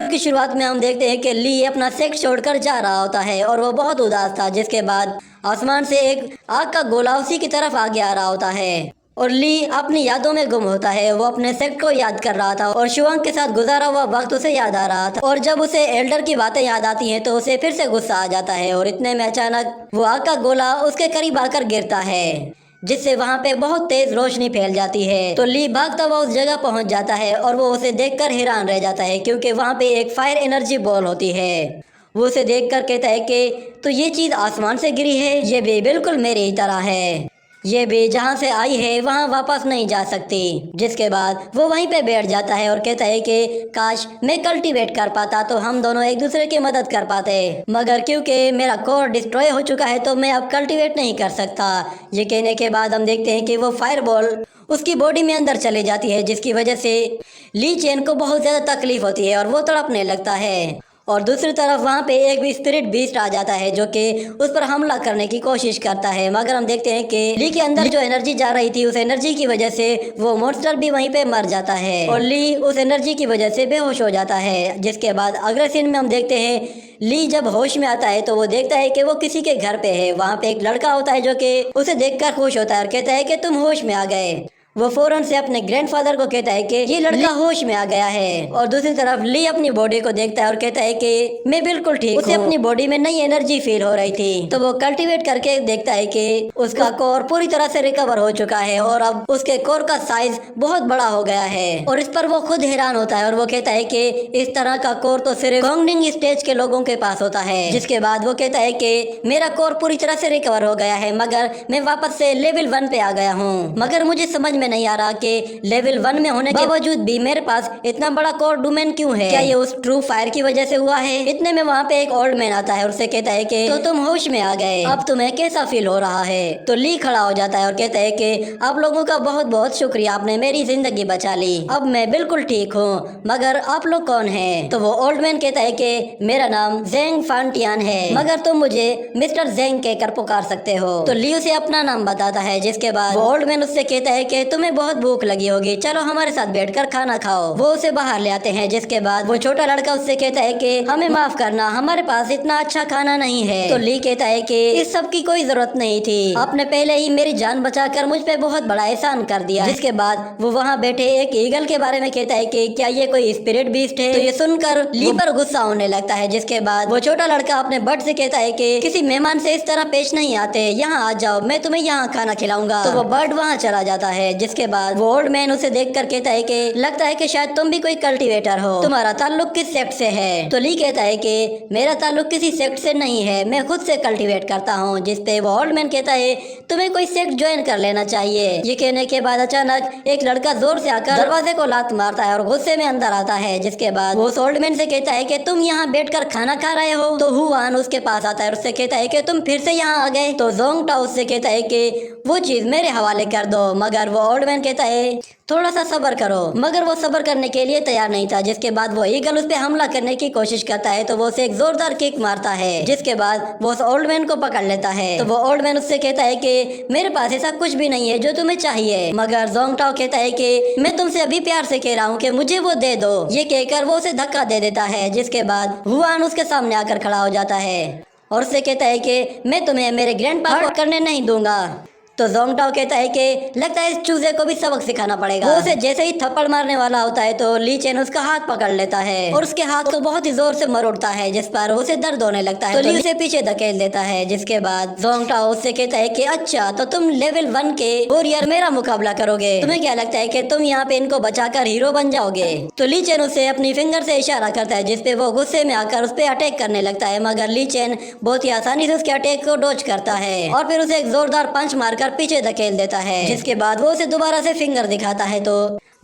Episode की शुरुआत में हम देखते हैं कि ली अपना सेक्स छोड़कर जा रहा होता है और वो बहुत उदास था, जिसके बाद आसमान से एक आग का गोला उसी की तरफ आगे आ रहा होता है और ली अपनी यादों में गुम होता है। वो अपने सेक्स को याद कर रहा था और शिवांग के साथ गुजारा हुआ वक्त उसे याद आ रहा था और जब उसे एल्डर की बातें याद आती हैं तो उसे फिर से गुस्सा आ जाता है और इतने में अचानक वो आग का गोला उसके करीब आकर गिरता है, जिससे वहाँ पे बहुत तेज रोशनी फैल जाती है। तो ली भागता हुआ उस जगह पहुँच जाता है और वो उसे देखकर हैरान रह जाता है, क्योंकि वहाँ पे एक फायर एनर्जी बॉल होती है। वो उसे देखकर कहता है कि तो ये चीज आसमान से गिरी है, ये भी बिल्कुल मेरी ही तरह है, ये भी जहाँ से आई है वहाँ वापस नहीं जा सकती। जिसके बाद वो वहीं पे बैठ जाता है और कहता है कि काश मैं कल्टीवेट कर पाता तो हम दोनों एक दूसरे की मदद कर पाते, मगर क्योंकि मेरा कोर डिस्ट्रॉय हो चुका है तो मैं अब कल्टीवेट नहीं कर सकता। ये कहने के बाद हम देखते हैं कि वो फायर बॉल उसकी बॉडी में अंदर चली जाती है, जिसकी वजह से ली चेन को बहुत ज्यादा तकलीफ होती है और वो तड़पने लगता है। और दूसरी तरफ वहाँ पे एक भी स्पिरिट बीस्ट आ जाता है जो कि उस पर हमला करने की कोशिश करता है, मगर हम देखते हैं कि ली के अंदर जो एनर्जी जा रही थी उस एनर्जी की वजह से वो मॉन्स्टर भी वहीं पे मर जाता है और ली उस एनर्जी की वजह से बेहोश हो जाता है। जिसके बाद अगले सीन में हम देखते हैं ली जब होश में आता है तो वो देखता है कि वो किसी के घर पे है। वहाँ पे एक लड़का होता है जो कि उसे देखकर खुश होता है और कहता है कि तुम होश में आ गए। वो फौरन से अपने ग्रैंडफादर को कहता है कि ये लड़का होश में आ गया है और दूसरी तरफ ली अपनी बॉडी को देखता है और कहता है कि मैं बिल्कुल ठीक हूँ। उसे अपनी बॉडी में नई एनर्जी फील हो रही थी, तो वो कल्टीवेट करके देखता है कि उसका कोर पूरी तरह से रिकवर हो चुका है और अब उसके कोर का साइज बहुत बड़ा हो गया है और इस पर वो खुद हैरान होता है और वो कहता है कि इस तरह का कोर तो सिर्फ गॉन्गनिंग स्टेज के लोगों के पास होता है। जिसके बाद वो कहता है कि मेरा कोर पूरी तरह से रिकवर हो गया है, मगर मैं वापस से लेवल 1 पे आ गया हूँ, मगर मुझे समझ में नहीं आ रहा कि लेवल 1 में होने के बावजूद भी मेरे पास इतना बड़ा कोर डोमेन क्यों है। क्या ये उस ट्रू फायर की वजह से हुआ है? इतने में वहाँ पे एक ओल्ड मैन आता है और उससे कहता है कि तो तुम होश में आ गए, अब तुम्हें कैसा फील हो रहा है? तो ली खड़ा हो जाता है और कहता है कि आप लोगों का बहुत बहुत शुक्रिया, आपने मेरी जिंदगी बचा ली, अब मैं बिल्कुल ठीक हूँ, मगर आप लोग कौन हैं? तो वो ओल्ड मैन कहता है कि मेरा नाम जेंग फांटियान है, मगर तुम मुझे मिस्टर जेंग कहकर पुकार सकते हो। तो ली उसे अपना नाम बताता है। जिसके बाद वो ओल्ड मैन उससे कहता है कि तुम्हें बहुत भूख लगी होगी, चलो हमारे साथ बैठकर खाना खाओ। वो उसे बाहर ले आते हैं। जिसके बाद वो छोटा लड़का उससे कहता है कि हमें माफ करना, हमारे पास इतना अच्छा खाना नहीं है। तो ली कहता है कि इस सब की कोई जरूरत नहीं थी, आपने पहले ही मेरी जान बचाकर मुझ पे बहुत बड़ा एहसान कर दिया। जिसके बाद वो वहाँ बैठे एक ईगल के बारे में कहता है कि क्या ये कोई स्पिरिट बीस्ट है? तो ये सुनकर ली पर गुस्सा होने लगता है। जिसके बाद वो छोटा लड़का अपने बर्ड से कहता है कि किसी मेहमान से इस तरह पेश नहीं आते, यहाँ आ जाओ, मैं तुम्हें यहाँ खाना खिलाऊंगा। तो वो बर्ड वहाँ चला जाता है। जिसके बाद वो ओल्ड मैन उसे देखकर कहता है कि लगता है कि शायद तुम भी कोई कल्टीवेटर हो, तुम्हारा ताल्लुक किस सेक्ट से है? तो ली कहता है कि मेरा ताल्लुक किसी सेक्ट से नहीं है, मैं खुद से कल्टीवेट करता हूँ। जिसपे वो ओल्ड मैन कहता है तुम्हें कोई सेक्ट ज्वाइन कर लेना चाहिए। ये कहने के बाद अचानक एक लड़का जोर से आकर दरवाजे को लात मारता है और गुस्से में अंदर आता है। जिसके बाद वो ओल्ड मैन से कहता है कि तुम यहाँ बैठकर खाना खा रहे हो? तो हुआन उसके पास आता है और उससे कहता है कि तुम फिर से यहाँ आ गए? तो जोंग टाओ उससे कहता है कि वो चीज मेरे हवाले कर दो, मगर वो ओल्ड मैन कहता है थोड़ा सा सब्र करो, मगर वो सब्र करने के लिए तैयार नहीं था। जिसके बाद वो ईगल उस पे हमला करने की कोशिश करता है तो वो उसे एक जोरदार किक मारता है। जिसके बाद वो उस ओल्ड मैन को पकड़ लेता है। तो वो ओल्ड मैन उससे कहता है कि मेरे पास ऐसा कुछ भी नहीं है जो तुम्हें चाहिए, मगर जोंग टाओ कहता है कि मैं तुमसे अभी प्यार से कह रहा हूँ कि मुझे वो दे दो। ये कहकर वो उसे धक्का दे देता है। जिसके बाद हुआन उसके सामने आकर खड़ा हो जाता है और उससे कहता है कि मैं तुम्हें मेरे ग्रैंडपा को करने नहीं दूंगा। तो जोंग टाओ कहता है कि लगता है इस चूजे को भी सबक सिखाना पड़ेगा। वो उसे जैसे ही थप्पड़ मारने वाला होता है तो ली चेन उसका हाथ पकड़ लेता है और उसके हाथ को बहुत ही जोर से मरोड़ता है, जिस पर उसे दर्द होने लगता है। तो ली उसे पीछे धकेल देता है। जिसके बाद जोंग टाओ उससे कहता है कि अच्छा तो तुम लेवल 1 के वॉरियर मेरा मुकाबला करोगे, तुम्हें क्या लगता है कि तुम यहाँ पे इनको बचाकर हीरो बन जाओगे? तो ली चेन उसे अपनी फिंगर से इशारा करता है, जिसपे वो गुस्से में आकर उस पर अटैक करने लगता है, मगर ली चेन बहुत ही आसानी से उसके अटैक को डॉज करता है और फिर उसे एक जोरदार पंच मारकर पीछे धकेल देता है। जिसके बाद वो उसे दोबारा से फिंगर दिखाता है तो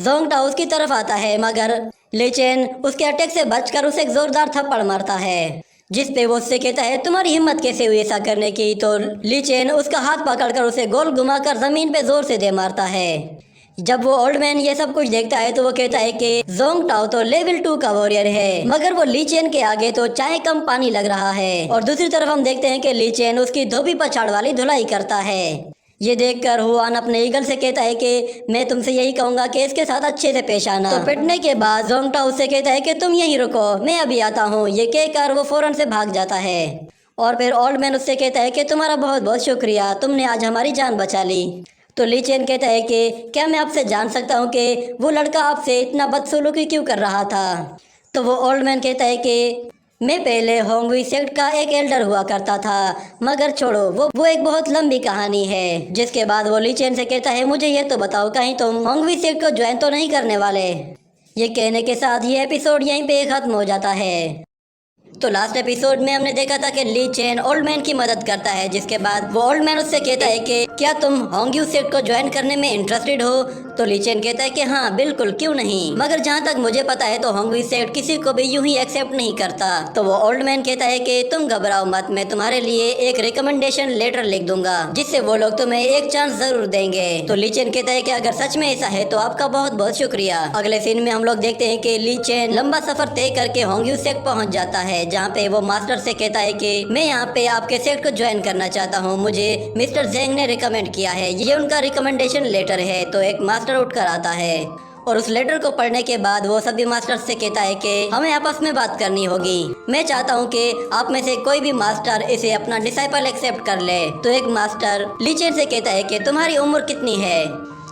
जोंग टाओ उसकी तरफ आता है, मगर ली चेन उसके अटैक से बचकर उसे एक जोरदार थप्पड़ मारता है। जिसपे वो उससे कहता है तुम्हारी हिम्मत कैसे हुई ऐसा करने की? तो ली चेन उसका हाथ पकड़कर उसे गोल घुमाकर जमीन पे जोर से दे मारता है। जब वो ओल्ड मैन ये सब कुछ देखता है तो वो कहता है कि जोंग टाओ तो लेवल 2 का वॉरियर है, मगर वो ली चेन के आगे तो चाय कम पानी लग रहा है। और दूसरी तरफ हम देखते हैं कि ली चेन उसकी धोबी पछाड़ वाली धुलाई करता है। ये देखकर हुआन अपने ईगल से कहता है कि मैं तुमसे यही कहूंगा कि इसके साथ अच्छे से पेश आना। तो पिटने के बाद जोंगटा उससे कहता है कि तुम यहीं रुको, मैं अभी आता हूँ। ये कहकर वो फौरन से भाग जाता है और फिर ओल्ड मैन उससे कहता है कि तुम्हारा बहुत बहुत शुक्रिया, तुमने आज हमारी जान बचा ली। तो ली चेन कहता है कि क्या मैं आपसे जान सकता हूँ कि वो लड़का आपसे इतना बदसलूकी क्यों कर रहा था। तो वो ओल्ड मैन कहता है कि मैं पहले होंगवी सेक्ट का एक एल्डर हुआ करता था, मगर छोड़ो वो एक बहुत लंबी कहानी है। जिसके बाद वो ली चेन से कहता है मुझे ये तो बताओ कहीं तुम होंगवी सेक्ट को ज्वाइन तो नहीं करने वाले। ये कहने के साथ ये एपिसोड यहीं पे खत्म हो जाता है। तो लास्ट एपिसोड में हमने देखा था कि ली चेन ओल्ड मैन की मदद करता है, जिसके बाद वो ओल्ड मैन उससे कहता है कि क्या तुम होंग्यू सेक्ट को ज्वाइन करने में इंटरेस्टेड हो। तो ली चेन कहता है कि हाँ बिल्कुल, क्यों नहीं, मगर जहाँ तक मुझे पता है तो होंग्यू सेक्ट किसी को भी यूं ही एक्सेप्ट नहीं करता। तो वो ओल्ड मैन कहता है कि तुम घबराओ मत, मैं तुम्हारे लिए एक रिकमेंडेशन लेटर लिख दूंगा जिससे वो लोग तुम्हें एक चांस जरूर देंगे। तो ली चेन कहता है कि अगर सच में ऐसा है तो आपका बहुत बहुत शुक्रिया। अगले सीन में हम लोग देखते हैं कि ली चेन लंबा सफर तय करके होंग्यू सेक्ट पहुँच जाता है, जहाँ पे वो मास्टर से कहता है कि मैं यहाँ पे आपके सेक्ट को ज्वाइन करना चाहता हूँ, मुझे मिस्टर जेंग ने रिकमेंड किया है, ये उनका रिकमेंडेशन लेटर है। तो एक मास्टर उठकर आता है और उस लेटर को पढ़ने के बाद वो सभी मास्टर से कहता है कि हमें आपस में बात करनी होगी। मैं चाहता हूँ कि आप में से कोई भी मास्टर इसे अपना डिसाइपल एक्सेप्ट कर ले। तो एक मास्टर ली चेन से कहता है कि तुम्हारी उम्र कितनी है।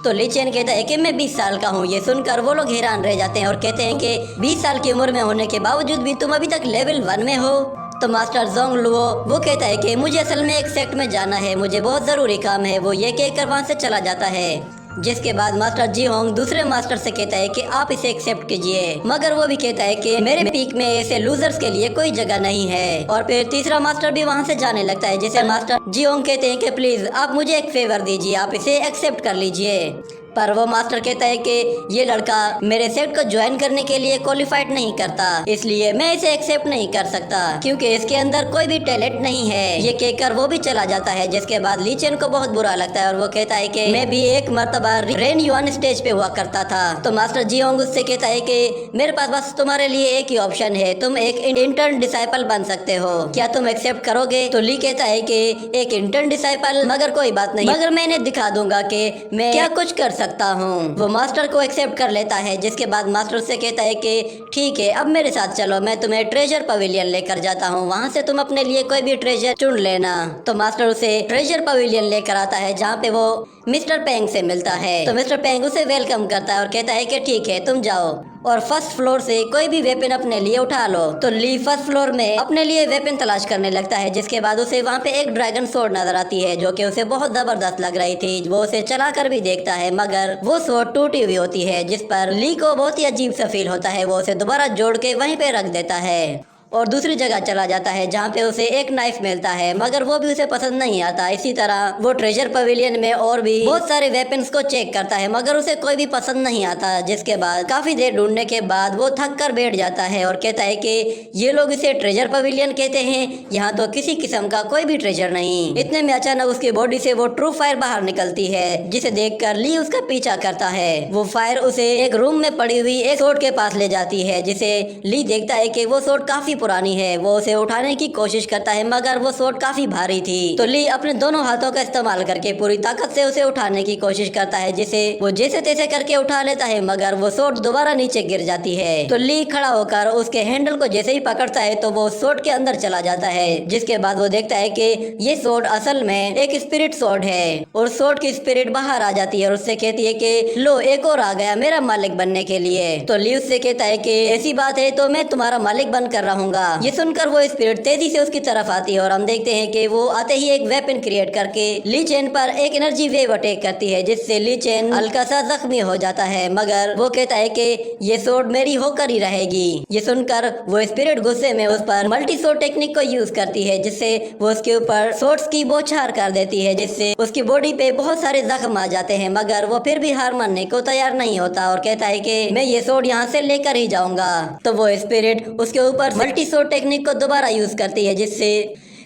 तो ली चेन कहता है कि मैं 20 साल का हूँ। ये सुनकर वो लोग हैरान रह जाते हैं और कहते हैं कि 20 साल की उम्र में होने के बावजूद भी तुम अभी तक लेवल 1 में हो। तो मास्टर जोंग लुओ वो कहता है कि मुझे असल में एक सेक्ट में जाना है, मुझे बहुत जरूरी काम है। वो ये कहकर वहाँ से चला जाता है। जिसके बाद मास्टर जी होंग दूसरे मास्टर से कहता है कि आप इसे एक्सेप्ट कीजिए, मगर वो भी कहता है कि मेरे पीक में ऐसे लूजर्स के लिए कोई जगह नहीं है। और फिर तीसरा मास्टर भी वहाँ से जाने लगता है, जिसे मास्टर जी होंग कहते हैं कि प्लीज आप मुझे एक फेवर दीजिए, आप इसे एक्सेप्ट कर लीजिए। पर वो मास्टर कहता है कि ये लड़का मेरे सेक्ट को ज्वाइन करने के लिए क्वालिफाइड नहीं करता, इसलिए मैं इसे एक्सेप्ट नहीं कर सकता क्योंकि इसके अंदर कोई भी टैलेंट नहीं है। ये कहकर वो भी चला जाता है। जिसके बाद ली चेन को बहुत बुरा लगता है और वो कहता है कि मैं भी एक मर्तबा रेन युआन स्टेज पे हुआ करता था। तो मास्टर जी होंग उससे कहता है कि मेरे पास बस तुम्हारे लिए एक ही ऑप्शन है, तुम एक इंटर्न डिसाइपल बन सकते हो, क्या तुम एक्सेप्ट करोगे। तो ली कहता है कि एक इंटर्न डिसाइपल, मगर कोई बात नहीं, मगर मैं इन्हें दिखा दूंगा कि मैं क्या कुछ कर सकता हूँ। वो मास्टर को एक्सेप्ट कर लेता है। जिसके बाद मास्टर से कहता है कि ठीक है अब मेरे साथ चलो, मैं तुम्हें ट्रेजर पवेलियन लेकर जाता हूँ, वहाँ से तुम अपने लिए कोई भी ट्रेजर चुन लेना। तो मास्टर उसे ट्रेजर पवेलियन लेकर आता है, जहाँ पे वो मिस्टर पेंग से मिलता है। तो मिस्टर पेंग उसे वेलकम करता है और कहता है कि ठीक है तुम जाओ और फर्स्ट फ्लोर से कोई भी वेपन अपने लिए उठा लो। तो ली फर्स्ट फ्लोर में अपने लिए वेपन तलाश करने लगता है। जिसके बाद उसे वहाँ पे एक ड्रैगन स्वॉर्ड नजर आती है, जो कि उसे बहुत जबरदस्त लग रही थी। वो उसे चला कर भी देखता है, मगर वो स्वॉर्ड टूटी हुई होती है, जिस पर ली को बहुत ही अजीब सा फील होता है। वो उसे दोबारा जोड़ के वहीं पे रख देता है और दूसरी जगह चला जाता है, जहाँ पे उसे एक नाइफ मिलता है, मगर वो भी उसे पसंद नहीं आता। इसी तरह वो ट्रेजर पवेलियन में और भी बहुत सारे वेपन्स को चेक करता है, मगर उसे कोई भी पसंद नहीं आता। जिसके बाद काफी देर ढूंढने के बाद वो थक कर बैठ जाता है और कहता है कि ये लोग इसे ट्रेजर पवेलियन कहते हैं, यहाँ तो किसी किस्म का कोई भी ट्रेजर नहीं। इतने में अचानक उसकी बॉडी से वो ट्रू फायर बाहर निकलती है, जिसे देखकर ली उसका पीछा करता है। वो फायर उसे एक रूम में पड़ी हुई एक सोर्ड के पास ले जाती है, जिसे ली देखता है कि वो सोर्ड काफी पुरानी है। वो उसे उठाने की कोशिश करता है, मगर वो सोर्ड काफी भारी थी। तो ली अपने दोनों हाथों का इस्तेमाल करके पूरी ताकत से उसे उठाने की कोशिश करता है, जिसे वो जैसे तैसे करके उठा लेता है, मगर वो सोर्ड दोबारा नीचे गिर जाती है। तो ली खड़ा होकर उसके हैंडल को जैसे ही पकड़ता है तो वो सोर्ड के अंदर चला जाता है। जिसके बाद वो देखता है कि ये सोर्ड असल में एक स्पिरिट सोर्ड है और सोर्ड की स्पिरिट बाहर आ जाती है और उससे कहती है कि लो एक और आ गया मेरा मालिक बनने के लिए। तो ली उससे कहता है कि ऐसी बात है तो मैं तुम्हारा मालिक बनकर रहूंगा। ये सुनकर वो स्पिरिट तेजी से उसकी तरफ आती है और हम देखते हैं कि वो आते ही एक वेपन क्रिएट करके ली चेन पर एक एनर्जी वेव अटैक करती है, जिससे ली चेन हल्का सा जख्मी हो जाता है, मगर वो कहता है कि ये सोर्ड मेरी होकर ही रहेगी। ये सुनकर वो स्पिरिट गुस्से में उस पर मल्टी सोर्ड टेक्निक को यूज करती है, जिससे वो उसके ऊपर सोर्ड्स की बौछार कर देती है, जिससे उसकी बॉडी पे बहुत सारे जख्म आ जाते हैं, मगर वो फिर भी हार मानने को तैयार नहीं होता और कहता है कि मैं ये सोर्ड यहाँ से लेकर ही जाऊंगा। तो वो स्पिरिट उसके ऊपर मल्टी सोर्ड टेक्निक को दोबारा यूज करती है, जिससे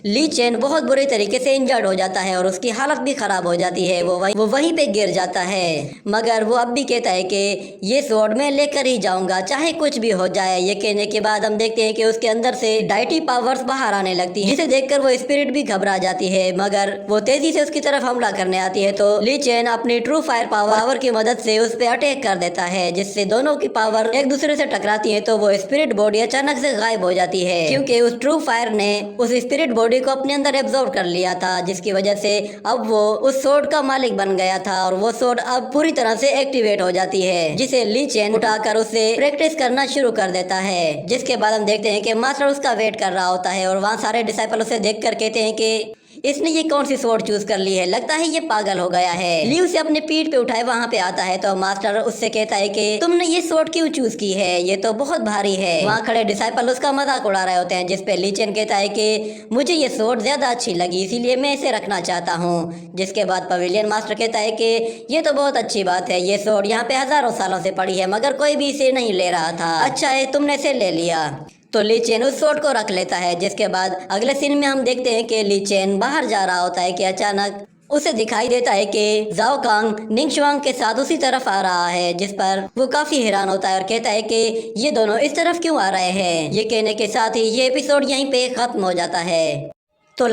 ली चेन बहुत बुरे तरीके से इंजर्ड हो जाता है और उसकी हालत भी खराब हो जाती है। वो वहीं पे गिर जाता है, मगर वो अब भी कहता है कि ये स्वॉर्ड मैं लेकर ही जाऊंगा चाहे कुछ भी हो जाए। ये कहने के बाद हम देखते हैं कि उसके अंदर से डाइटी पावर्स बाहर आने लगती है, जिसे देखकर वो स्पिरिट भी घबरा जाती है, मगर वो तेजी से उसकी तरफ हमला करने आती है। तो ली चेन अपनी ट्रू फायर पावर की मदद से उस पर अटैक कर देता है, जिससे दोनों की पावर एक दूसरे से टकराती है। तो वो स्पिरिट बॉडी अचानक से गायब हो जाती है, क्योंकि उस ट्रू फायर ने उस स्पिरिट बॉडी को अपने अंदर एब्जॉर्ब कर लिया था, जिसकी वजह से अब वो उस सोर्ड का मालिक बन गया था और वो सोर्ड अब पूरी तरह से एक्टिवेट हो जाती है, जिसे ली चेन उठाकर उसे प्रैक्टिस करना शुरू कर देता है। जिसके बाद हम देखते हैं कि मास्टर उसका वेट कर रहा होता है और वहाँ सारे डिसाइपल उसे देखकर कहते हैं कि इसने ये कौन सी स्वॉर्ड चूज कर ली है, लगता है ये पागल हो गया है। ली उसे अपने पीठ पे उठाए वहाँ पे आता है, तो मास्टर उससे कहता है कि तुमने ये स्वॉर्ड क्यों चूज की है, ये तो बहुत भारी है। वहाँ खड़े डिसाइपल उसका मजाक उड़ा रहे होते हैं, जिसपे ली चेन कहता है कि मुझे ये स्वॉर्ड ज्यादा अच्छी लगी, इसीलिए मैं इसे रखना चाहता हूँ। जिसके बाद पवेलियन मास्टर कहता है कि ये तो बहुत अच्छी बात है, ये स्वॉर्ड यहाँ पे हजारों सालों से पड़ी है, मगर कोई भी इसे नहीं ले रहा था, अच्छा है तुमने इसे ले लिया। तो ली चेन उस स्वॉर्ड को रख लेता है। जिसके बाद अगले सीन में हम देखते हैं कि ली चेन बाहर जा रहा होता है कि अचानक उसे दिखाई देता है कि जाओ कांग निंगशुआंग के साथ उसी तरफ आ रहा है, जिस पर वो काफी हैरान होता है और कहता है कि ये दोनों इस तरफ क्यों आ रहे हैं। ये कहने के साथ ही ये एपिसोड यहीं पे खत्म हो जाता है। तो